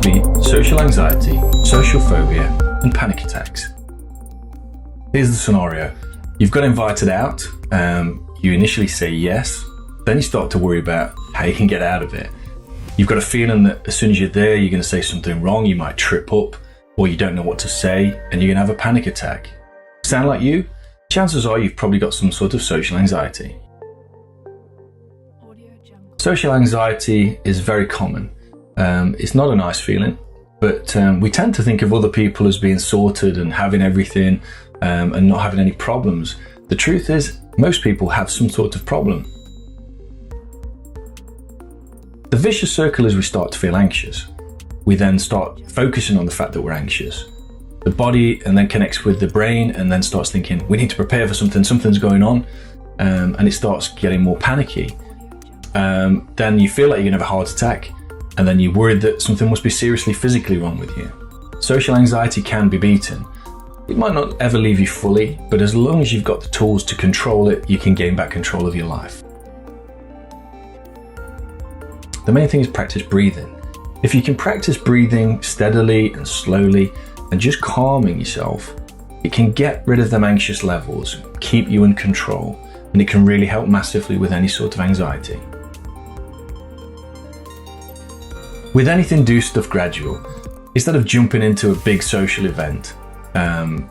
be social anxiety, social phobia, and panic attacks. Here's the scenario. You've got invited out, you initially say yes, then you start to worry about how you can get out of it. You've got a feeling that as soon as you're there, you're going to say something wrong, you might trip up, or you don't know what to say, and you're going to have a panic attack. Sound like you? Chances are you've probably got some sort of social anxiety. Social anxiety is very common. It's not a nice feeling, but we tend to think of other people as being sorted and having everything and not having any problems. The truth is, most people have some sort of problem. The vicious circle is we start to feel anxious. We then start focusing on the fact that we're anxious. The body and then connects with the brain and then starts thinking, we need to prepare for something, something's going on, and it starts getting more panicky. Then you feel like you're going to have a heart attack, and then you're worried that something must be seriously physically wrong with you. Social anxiety can be beaten. It might not ever leave you fully, but as long as you've got the tools to control it, you can gain back control of your life. The main thing is practice breathing. If you can practice breathing steadily and slowly and just calming yourself, it can get rid of them anxious levels, keep you in control, and it can really help massively with any sort of anxiety. With anything, do stuff gradual. Instead of jumping into a big social event,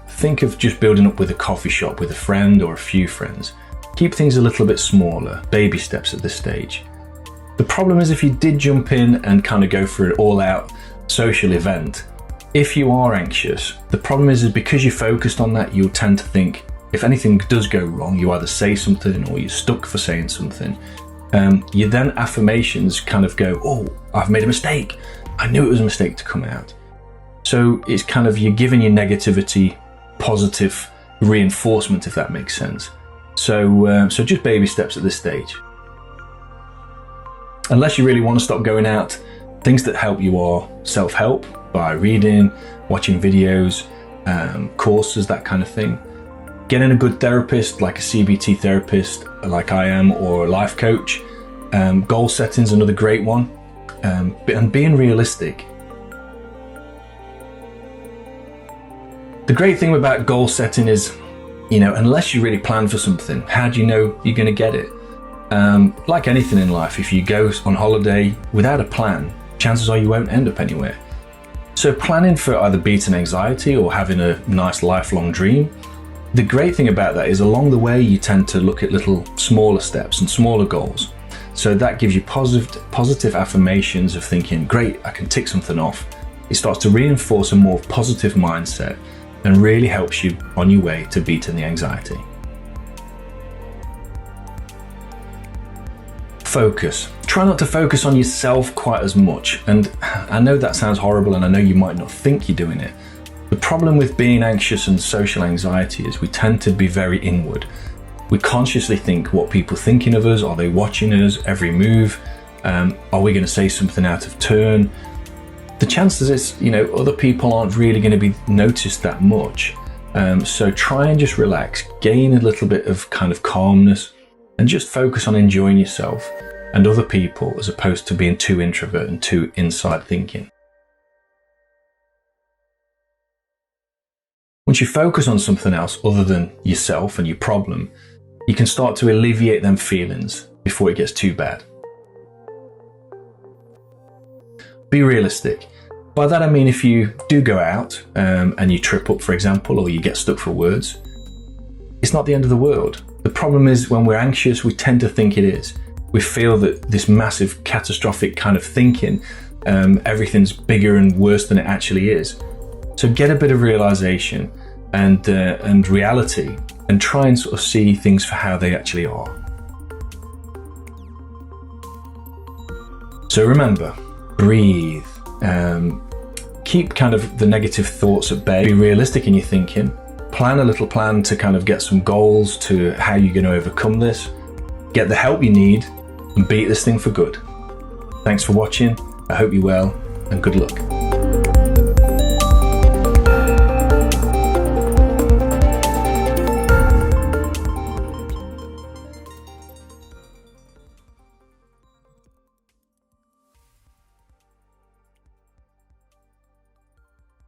think of just building up with a coffee shop with a friend or a few friends. Keep things a little bit smaller, baby steps at this stage. The problem is if you did jump in and kind of go for an all-out social event, if you are anxious, the problem is because you're focused on that, you'll tend to think if anything does go wrong, you either say something or you're stuck for saying something. Your then affirmations kind of go, oh, I've made a mistake. I knew it was a mistake to come out. So it's kind of you're giving your negativity positive reinforcement, if that makes sense. So just baby steps at this stage. Unless you really want to stop going out, things that help you are self-help by reading, watching videos, courses, that kind of thing. Getting a good therapist, like a CBT therapist, like I am, or a life coach. Goal setting's another great one. And being realistic. The great thing about goal setting is, unless you really plan for something, how do you know you're going to get it? Like anything in life, if you go on holiday without a plan, chances are you won't end up anywhere. So planning for either beating anxiety or having a nice lifelong dream, the great thing about that is along the way you tend to look at little smaller steps and smaller goals. So that gives you positive affirmations of thinking, great, I can tick something off. It starts to reinforce a more positive mindset and really helps you on your way to beating the anxiety. Focus. Try not to focus on yourself quite as much. And I know that sounds horrible and I know you might not think you're doing it. The problem with being anxious and social anxiety is we tend to be very inward. We consciously think what people are thinking of us, are they watching us, every move, are we going to say something out of turn? The chances is, other people aren't really going to be noticed that much. So try and just relax, gain a little bit of kind of calmness and just focus on enjoying yourself and other people as opposed to being too introvert and too inside thinking. Once you focus on something else other than yourself and your problem, you can start to alleviate them feelings before it gets too bad. Be realistic. By that I mean if you do go out and you trip up, for example, or you get stuck for words, it's not the end of the world. The problem is when we're anxious, we tend to think it is. We feel that this massive catastrophic kind of thinking, everything's bigger and worse than it actually is. So get a bit of realization and reality and try and sort of see things for how they actually are. So remember, breathe, keep kind of the negative thoughts at bay, be realistic in your thinking, plan a little plan to kind of get some goals to how you're going to overcome this, get the help you need and beat this thing for good. Thanks for watching, I hope you're well and good luck.